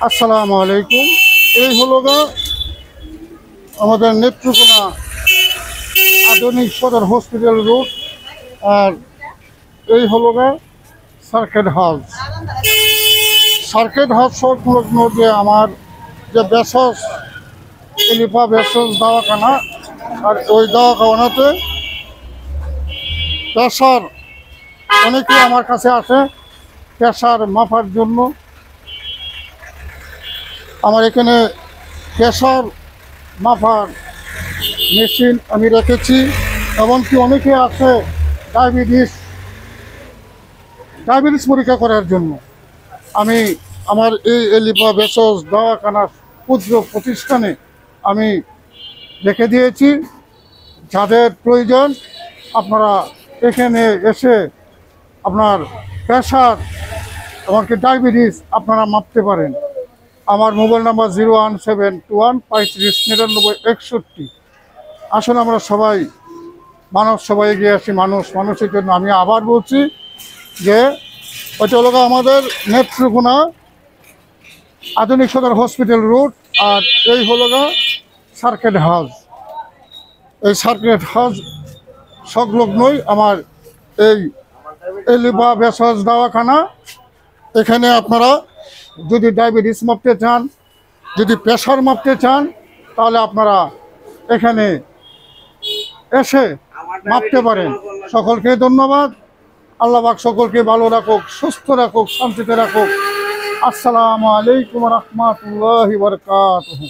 আসসালামু আলাইকুম। এই হলো আমাদের নেত্রকোনা আধুনিক সদর হসপিটাল রোড। আর এই হলো সার্কেট হাউস। সার্কেট হাউস সংলগ্ন যে আমার যে বেসস এলিফা বেসস দাওয়াখানা, আর ওই দাওয়াখানাতে প্রেশার অনেকে আমার কাছে আসে প্রেশার মাপার জন্য। আমার এখানে প্রেশার মাপার মেশিন আমি রেখেছি। এমনকি অনেকে আছে ডায়াবেটিস পরীক্ষা করার জন্য। আমি আমার এই এলিফা বেসস দাওয়াখানার ক্ষুদ্র প্রতিষ্ঠানে আমি রেখে দিয়েছি। যাদের প্রয়োজন আপনারা এখানে এসে আপনার প্রেশার এমনকি ডায়াবেটিস আপনারা মাপতে পারেন। আমার মোবাইল নাম্বার 01721359961। আসলে আমরা সবাই সবাই এগিয়ে আসি মানুষের জন্য। আমি আবার বলছি যে ওইটা হলো আমাদের নেত্রকোনা আধুনিক সদর হসপিটাল রোড। আর এই হলো সার্কেট হাউস। এই সার্কেট হাউস সংলগ্নই আমার এই এলিফা বেসস দাওয়াখানা। এখানে আপনারা যদি ডায়াবেটিস মাপতে চান, যদি প্রেশার মাপতে চান, তাহলে আপনারা এখানে এসে মাপতে পারেন। সকলকে ধন্যবাদ। আল্লাহ পাক সকলকে ভালো রাখুক, সুস্থ রাখুক, শান্তিতে রাখুক। আসসালামু আলাইকুম রহমতুল্লাহি ওয়া বারাকাতুহু।